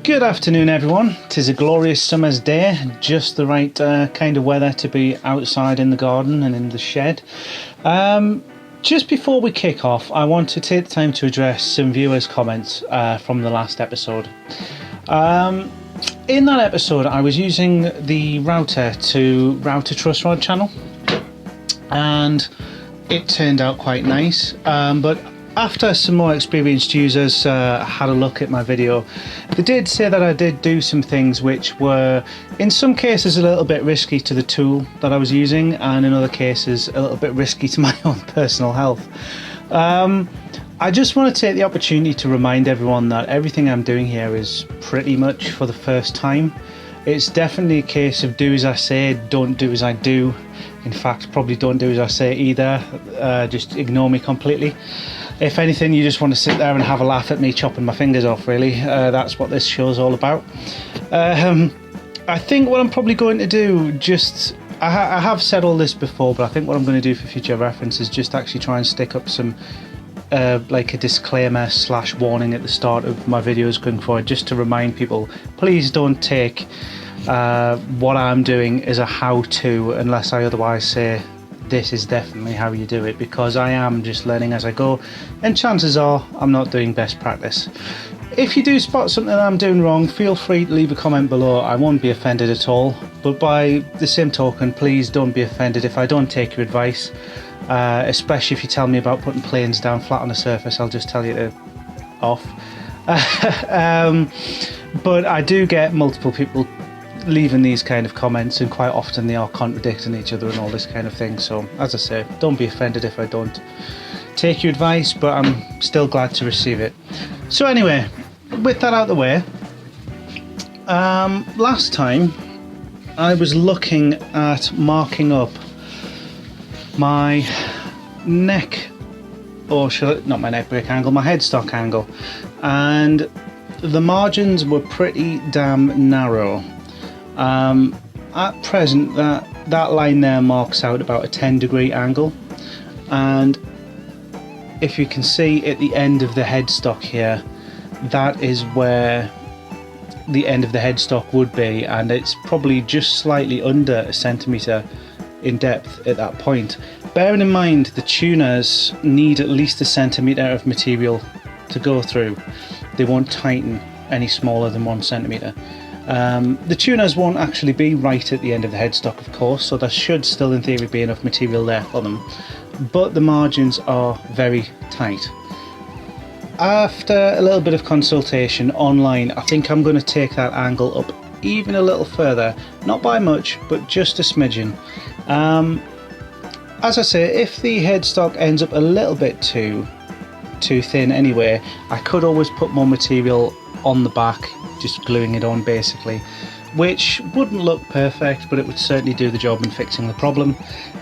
Good afternoon everyone, 'tis a glorious summer's day, just the right kind of weather to be outside in the garden and in the shed. Just before we kick off, I want to take the time to address some viewers' comments from the last episode. In that episode I was using the router to route a truss rod channel and it turned out quite nice, but after some more experienced users had a look at my video, they did say that I did do some things which were in some cases a little bit risky to the tool that I was using, and in other cases a little bit risky to my own personal health. I just want to take the opportunity to remind everyone that everything I'm doing here is pretty much for the first time. It's definitely a case of do as I say, don't do as I do. In fact, probably don't do as I say either, just ignore me completely. If anything, you just want to sit there and have a laugh at me chopping my fingers off, really. That's what this show's all about. I think what I'm probably going to do, I have said all this before, but I think what I'm going to do for future reference is just actually try and stick up some like a disclaimer / warning at the start of my videos going forward, just to remind people, please don't take what I'm doing as a how-to unless I otherwise say this is definitely how you do it, because I am just learning as I go and chances are I'm not doing best practice. If you do spot something I'm doing wrong, feel free to leave a comment below. I won't be offended at all, but by the same token, please don't be offended if I don't take your advice, especially if you tell me about putting planes down flat on a surface. I'll just tell you to off. But I do get multiple people leaving these kind of comments, and quite often they are contradicting each other and all this kind of thing, so as I say, don't be offended if I don't take your advice, but I'm still glad to receive it. So anyway, with that out of the way, last time I was looking at marking up my neck, or not my neck break angle, my headstock angle, and the margins were pretty damn narrow. At present that line there marks out about a 10-degree angle, and if you can see at the end of the headstock here, that is where the end of the headstock would be, and it's probably just slightly under a centimetre in depth at that point. Bearing in mind the tuners need at least a centimetre of material to go through. They won't tighten any smaller than 1 centimetre. The tuners won't actually be right at the end of the headstock, of course, so there should still in theory be enough material there for them, but the margins are very tight. After a little bit of consultation online, I think I'm going to take that angle up even a little further, not by much, but just a smidgen. As I say, if the headstock ends up a little bit too thin anyway, I could always put more material on the back, just gluing it on basically, which wouldn't look perfect, but it would certainly do the job in fixing the problem.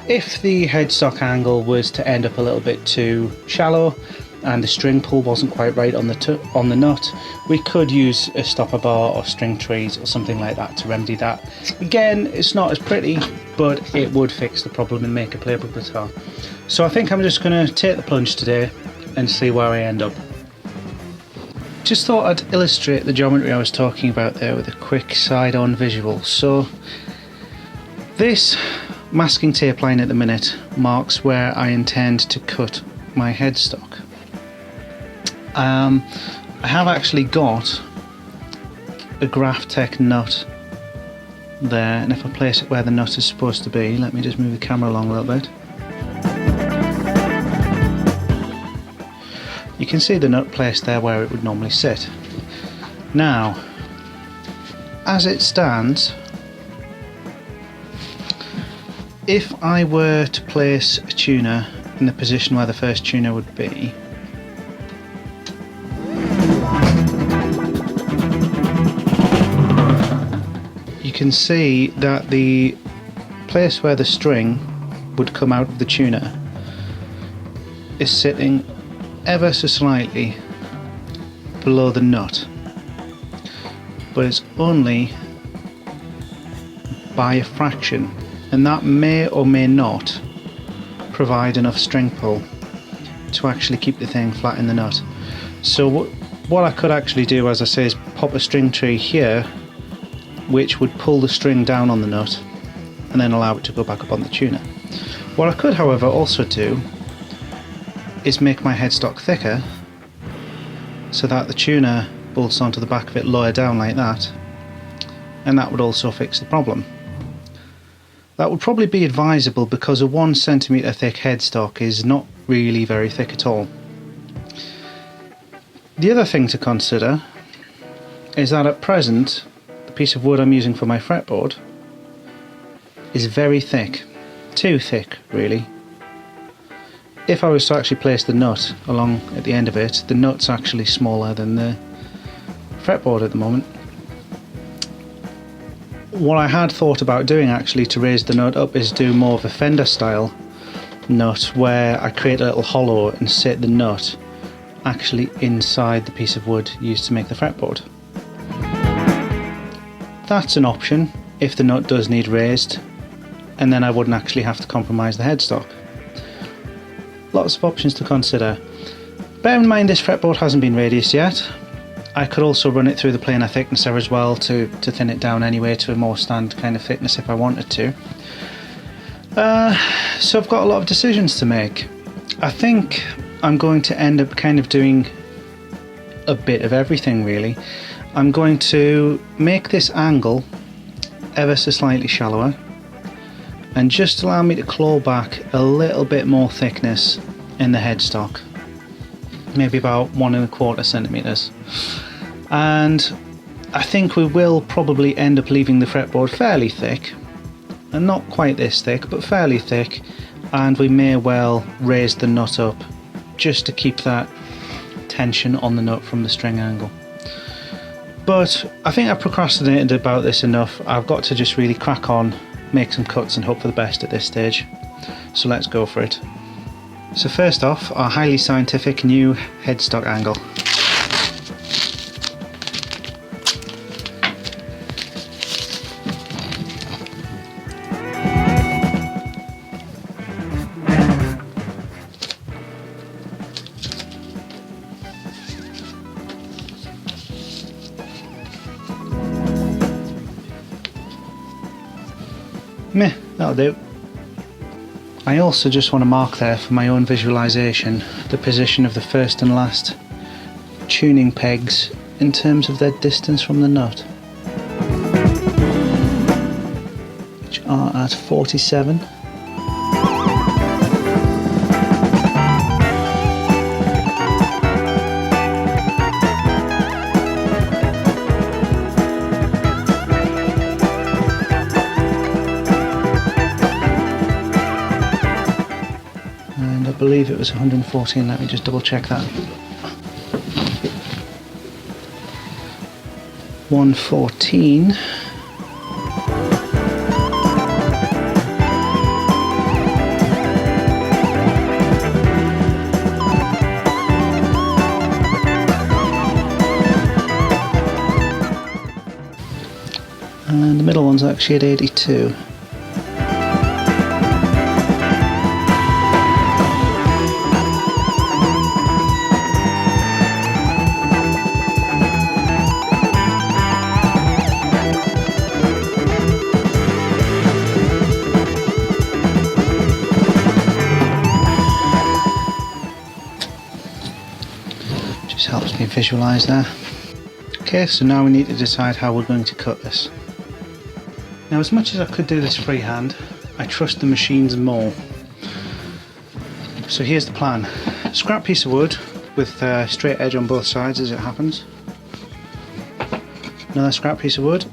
If the headstock angle was to end up a little bit too shallow and the string pull wasn't quite right on the nut, we could use a stopper bar or string trees or something like that to remedy that. Again, it's not as pretty, but it would fix the problem and make a playable guitar. So I think I'm just going to take the plunge today and see where I end up. Just thought I'd illustrate the geometry I was talking about there with a quick side-on visual. So this masking tape line at the minute marks where I intend to cut my headstock. I have actually got a Graphtec nut there, and if I place it where the nut is supposed to be, let me just move the camera along a little bit. You can see the nut placed there where it would normally sit. Now, as it stands, if I were to place a tuner in the position where the first tuner would be, you can see that the place where the string would come out of the tuner is sitting ever so slightly below the nut, but it's only by a fraction, and that may or may not provide enough string pull to actually keep the thing flat in the nut. So what I could actually do, as I say, is pop a string tree here, which would pull the string down on the nut and then allow it to go back up on the tuner. What I could, however, also do is make my headstock thicker so that the tuner bolts onto the back of it lower down like that, and that would also fix the problem. That would probably be advisable because a 1 cm thick headstock is not really very thick at all. The other thing to consider is that at present the piece of wood I'm using for my fretboard is very thick, too thick really. If I was to actually place the nut along at the end of it, the nut's actually smaller than the fretboard at the moment. What I had thought about doing actually to raise the nut up is do more of a fender style nut where I create a little hollow and sit the nut actually inside the piece of wood used to make the fretboard. That's an option if the nut does need raised, and then I wouldn't actually have to compromise the headstock. Lots of options to consider. Bear in mind this fretboard hasn't been radiused yet. I could also run it through the planer thicknesser as well to thin it down anyway to a more standard kind of thickness if I wanted to. So I've got a lot of decisions to make. I think I'm going to end up kind of doing a bit of everything really. I'm going to make this angle ever so slightly shallower and just allow me to claw back a little bit more thickness in the headstock, maybe about 1¼ centimeters. And I think we will probably end up leaving the fretboard fairly thick, and not quite this thick but fairly thick, and we may well raise the nut up just to keep that tension on the nut from the string angle. But I think I've procrastinated about this enough. I've got to just really crack on, make some cuts and hope for the best at this stage. So let's go for it. So first off, our highly scientific new headstock angle. Meh, that'll do. I also just want to mark there for my own visualization the position of the first and last tuning pegs in terms of their distance from the nut, which are at 47. I believe it was 114, let me just double check that. 114. And the middle one's actually at 82. Helps me visualize there. Okay, so now we need to decide how we're going to cut this. Now, as much as I could do this freehand, I trust the machines more. So here's the plan. Scrap piece of wood with a straight edge on both sides as it happens. Another scrap piece of wood.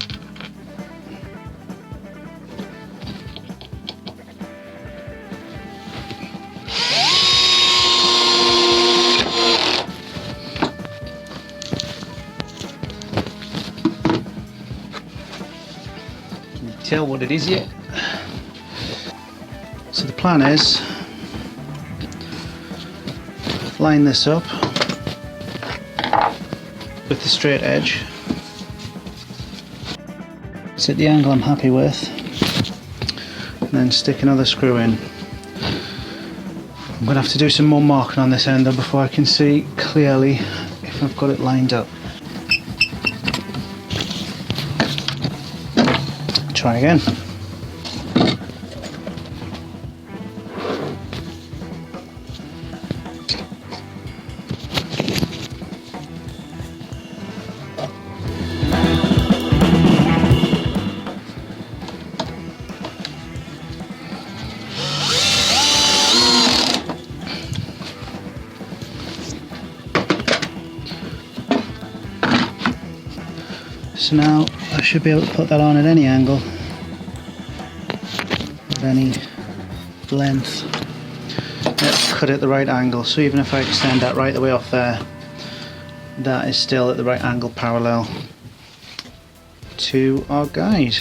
Tell what it is yet. So the plan is line this up with the straight edge, set the angle I'm happy with, and then stick another screw in. I'm going to have to do some more marking on this end though before I can see clearly if I've got it lined up. Try again. So now I should be able to put that on at any angle, at any length. Yep, cut it at the right angle, so even if I extend that right the way off there, that is still at the right angle parallel to our guide.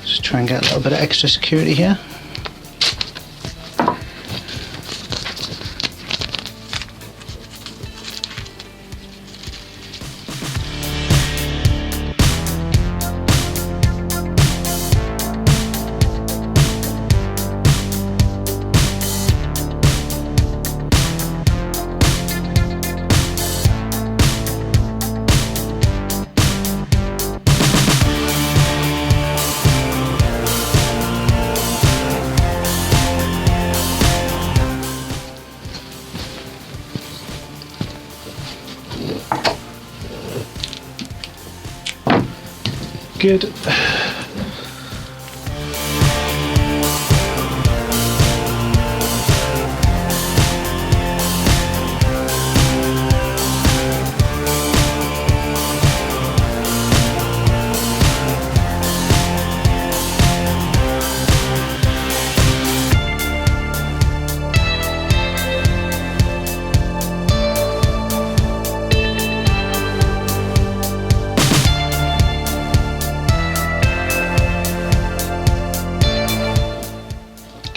Just try and get a little bit of extra security here. Good.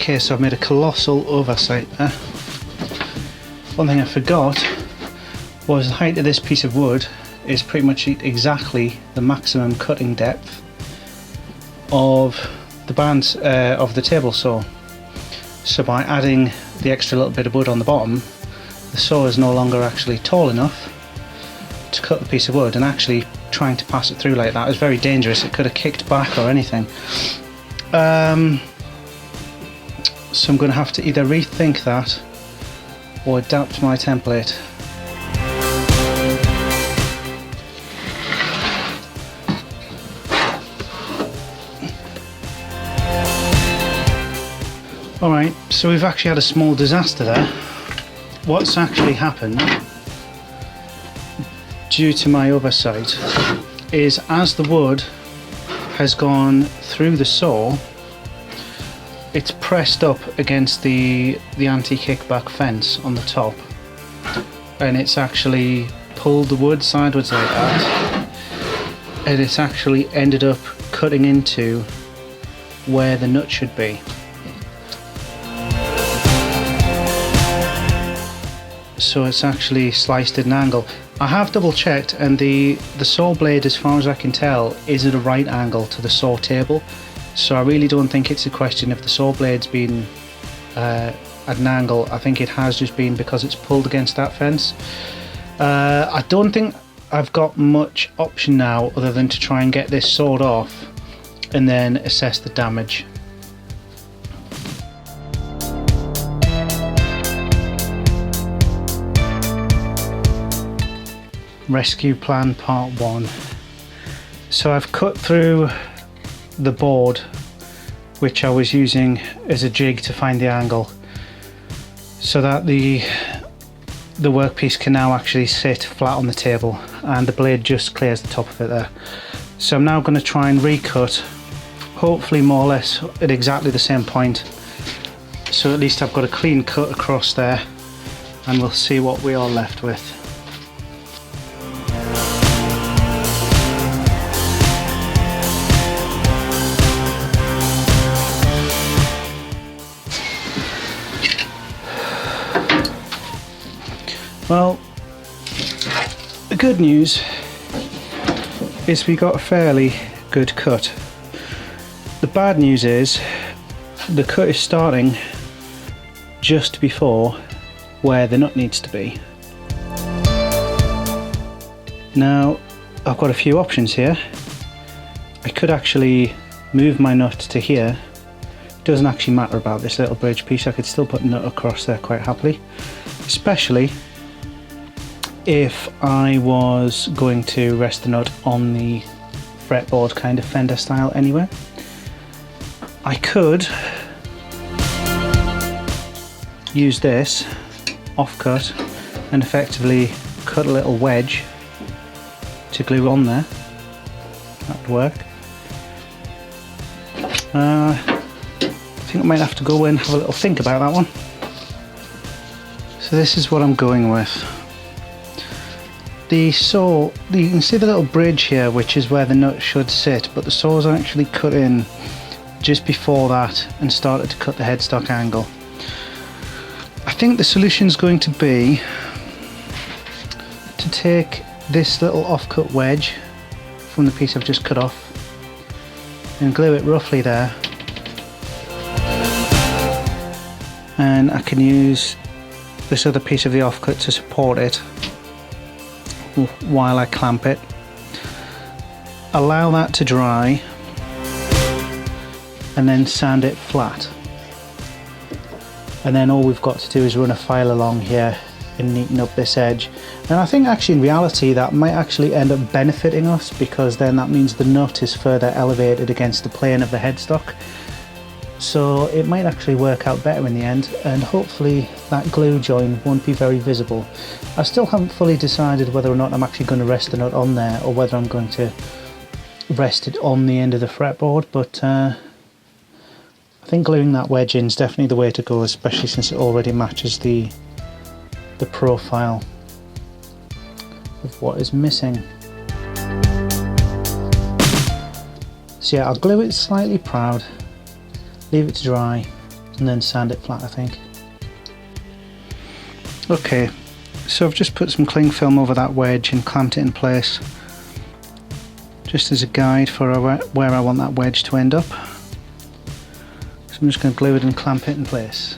Okay, so I've made a colossal oversight there. One thing I forgot was the height of this piece of wood is pretty much exactly the maximum cutting depth of the bands of the table saw. So by adding the extra little bit of wood on the bottom, the saw is no longer actually tall enough to cut the piece of wood, and actually trying to pass it through like that is very dangerous. It could have kicked back or anything. So I'm going to have to either rethink that or adapt my template. Alright, so we've actually had a small disaster there. What's actually happened, due to my oversight, is as the wood has gone through the saw, it's pressed up against the anti-kickback fence on the top, and it's actually pulled the wood sideways like that, and it's actually ended up cutting into where the nut should be. So it's actually sliced at an angle. I have double checked, and the saw blade, as far as I can tell, is at a right angle to the saw table. So I really don't think it's a question if the saw blade's been at an angle. I think it has just been because it's pulled against that fence. I don't think I've got much option now other than to try and get this sawed off and then assess the damage. Rescue plan part 1. So I've cut through the board, which I was using as a jig to find the angle, so that the workpiece can now actually sit flat on the table and the blade just clears the top of it there. So I'm now going to try and recut, hopefully more or less at exactly the same point, so at least I've got a clean cut across there, and we'll see what we are left with. Well, the good news is we got a fairly good cut. The bad news is the cut is starting just before where the nut needs to be. Now I've got a few options here. I could actually move my nut to here. It doesn't actually matter about this little bridge piece, I could still put a nut across there quite happily, especially if I was going to rest the nut on the fretboard kind of fender style anyway. I could use this offcut and effectively cut a little wedge to glue on there. That would work. I think I might have to go in and have a little think about that one. So this is what I'm going with. The saw, you can see the little bridge here, which is where the nut should sit, but the saw's actually cut in just before that and started to cut the headstock angle. I think the solution is going to be to take this little offcut wedge from the piece I've just cut off and glue it roughly there, and I can use this other piece of the offcut to support it while I clamp it. Allow that to dry and then sand it flat, and then all we've got to do is run a file along here and neaten up this edge. And I think actually in reality that might actually end up benefiting us, because then that means the nut is further elevated against the plane of the headstock, so it might actually work out better in the end, and hopefully that glue join won't be very visible. I still haven't fully decided whether or not I'm actually going to rest the nut on there or whether I'm going to rest it on the end of the fretboard, but I think gluing that wedge in is definitely the way to go, especially since it already matches the profile of what is missing. So yeah, I'll glue it slightly proud, leave it to dry, and then sand it flat, I think. Okay, so I've just put some cling film over that wedge and clamped it in place, just as a guide for where I want that wedge to end up. So I'm just going to glue it and clamp it in place.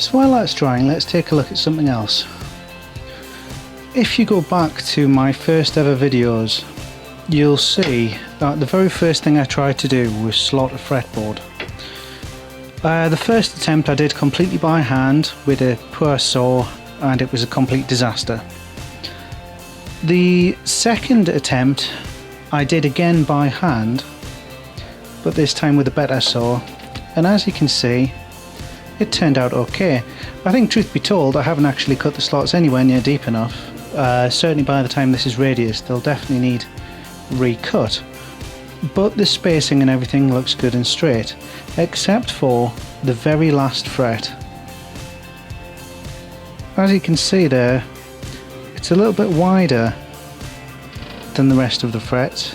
So while that's drying, let's take a look at something else. If you go back to my first ever videos, you'll see that the very first thing I tried to do was slot a fretboard. The first attempt I did completely by hand with a poor saw, and it was a complete disaster. The second attempt I did again by hand, but this time with a better saw, and as you can see, it turned out okay. I think, truth be told, I haven't actually cut the slots anywhere near deep enough. Certainly by the time this is radius, they'll definitely need recut. But the spacing and everything looks good and straight, except for the very last fret. As you can see there, it's a little bit wider than the rest of the frets,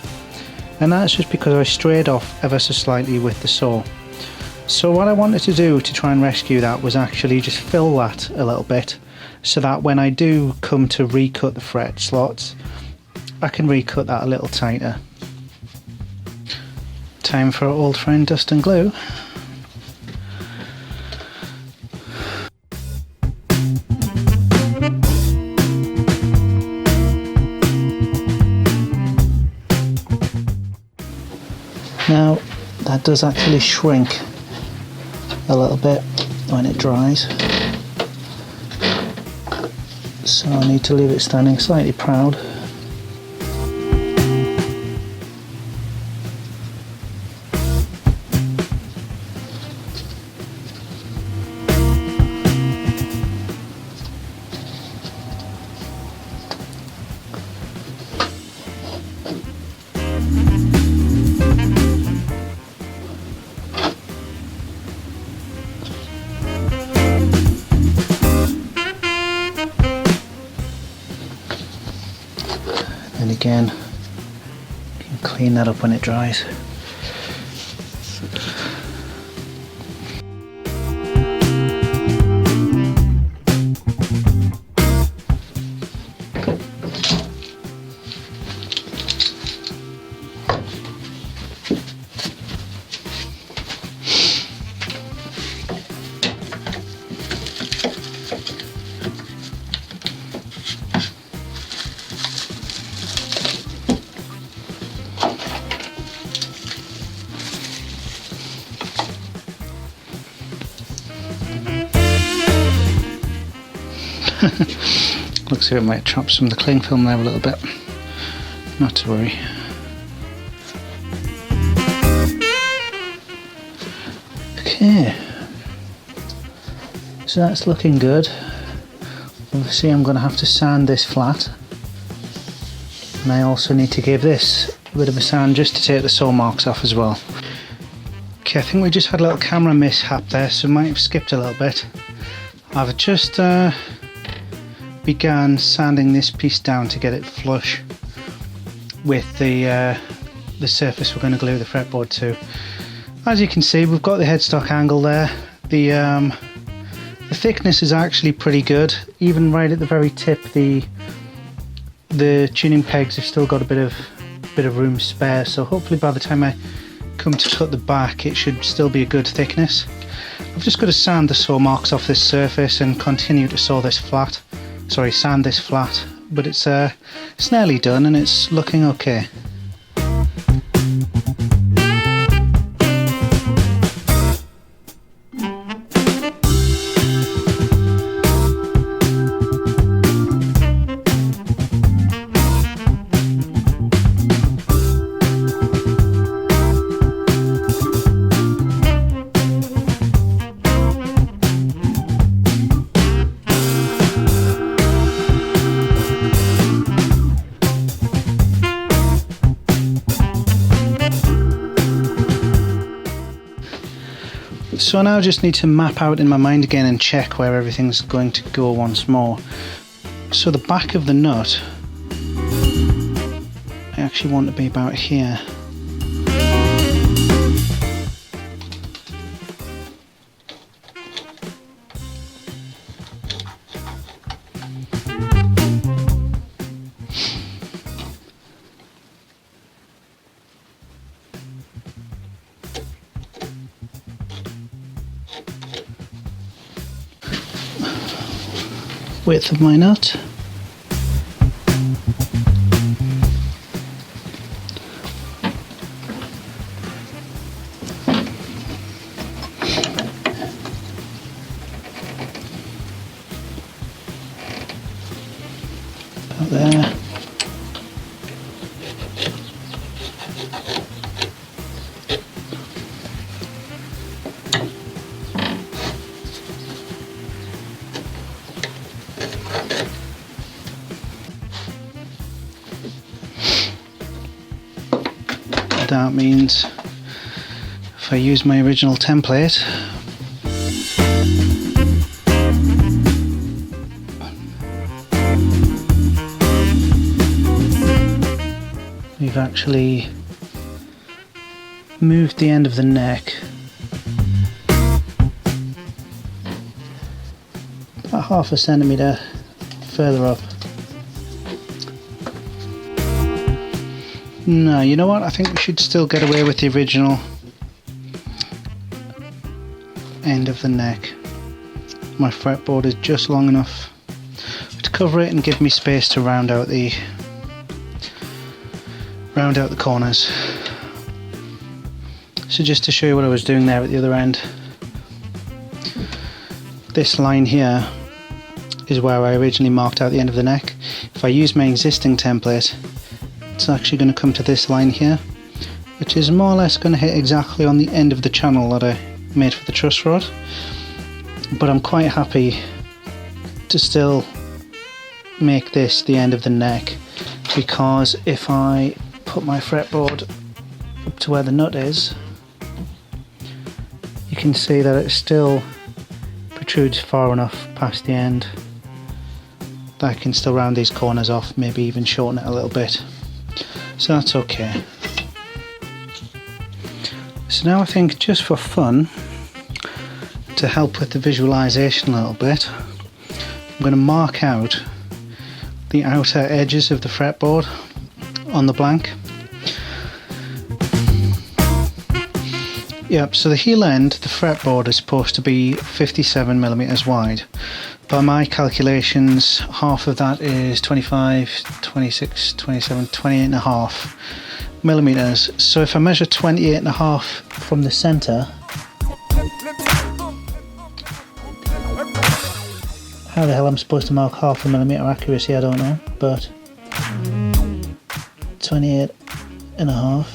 and that's just because I strayed off ever so slightly with the saw. So what I wanted to do to try and rescue that was actually just fill that a little bit, so that when I do come to recut the fret slots, I can recut that a little tighter. Time for our old friend dust and glue. that does actually shrink a little bit when it dries, so I need to leave it standing slightly proud. And again, you can clean that up when it dries. Looks like it might chop some of the cling film there a little bit. Not to worry. Okay, so that's looking good. Obviously I'm going to have to sand this flat, and I also need to give this a bit of a sand just to take the saw marks off as well. Okay, I think we just had a little camera mishap there, so might have skipped a little bit. I've just began sanding this piece down to get it flush with the surface we're going to glue the fretboard to. As you can see, we've got the headstock angle there. The thickness is actually pretty good. Even right at the very tip, the tuning pegs have still got a bit of room spare. So hopefully by the time I come to cut the back, it should still be a good thickness. I've just got to sand the saw marks off this surface and continue to saw this flat. Sorry, sand this flat, but it's nearly done and it's looking okay. So now I just need to map out in my mind again and check where everything's going to go once more. So the back of the nut, I actually want to be about here. Width of my nut. About there. That means if I use my original template, we've actually moved the end of the neck about 1/2 centimetre further up. No, you know what? I think we should still get away with the original end of the neck. My fretboard is just long enough to cover it and give me space to round out the corners. So just to show you what I was doing there at the other end, this line here is where I originally marked out the end of the neck. If I use my existing template, it's actually going to come to this line here, which is more or less going to hit exactly on the end of the channel that I made for the truss rod. But I'm quite happy to still make this the end of the neck, because if I put my fretboard up to where the nut is, you can see that it still protrudes far enough past the end that I can still round these corners off, maybe even shorten it a little bit. So that's okay. So now I think, just for fun, to help with the visualization a little bit, I'm going to mark out the outer edges of the fretboard on the blank. Yep, so the heel end, the fretboard, is supposed to be 57mm wide. By my calculations, half of that is 25, 26, 27, 28.5mm. So if I measure 28.5 from the centre, how the hell I'm supposed to mark half a millimetre accuracy, I don't know, but 28.5.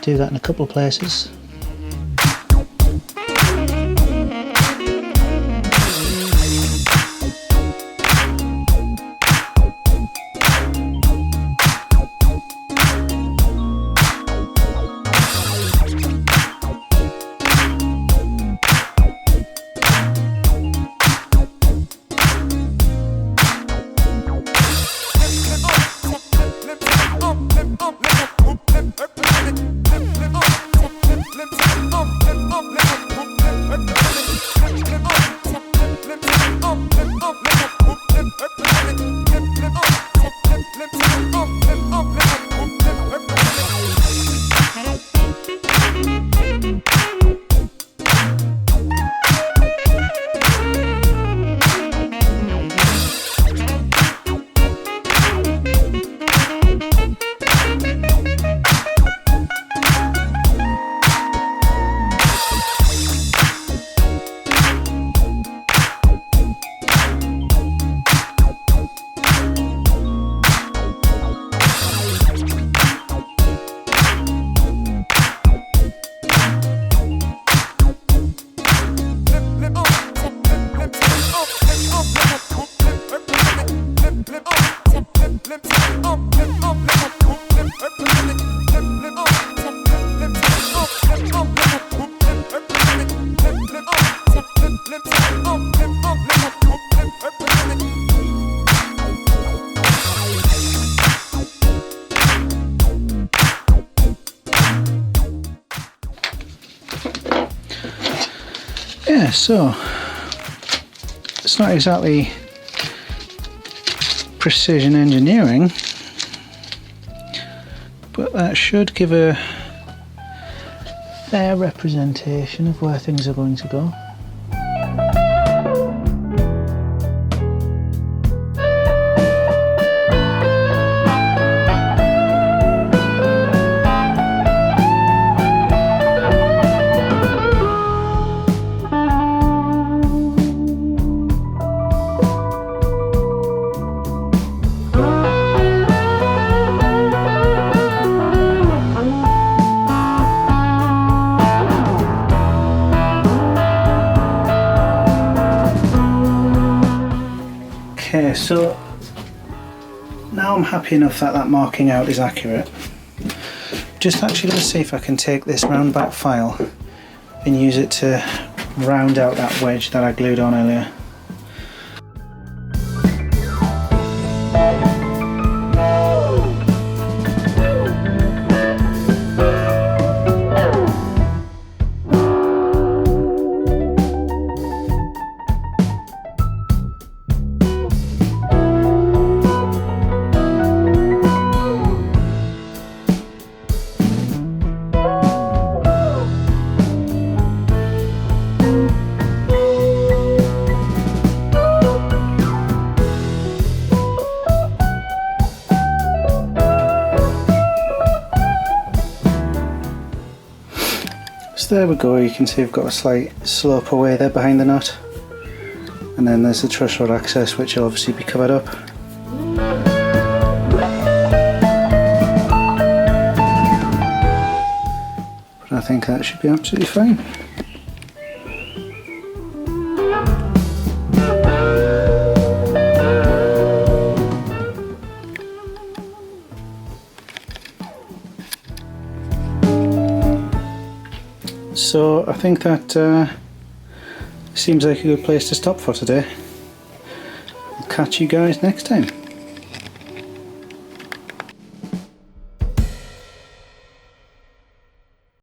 Do that in a couple of places. Yeah, so it's not exactly precision engineering, but that should give a fair representation of where things are going to go. Okay, so now I'm happy enough that that marking out is accurate. Just actually going to see if I can take this round back file and use it to round out that wedge that I glued on earlier. So there we go, you can see I've got a slight slope away there behind the nut, and then there's the truss rod access which will obviously be covered up. But I think that should be absolutely fine. So I think that seems like a good place to stop for today. I'll catch you guys next time.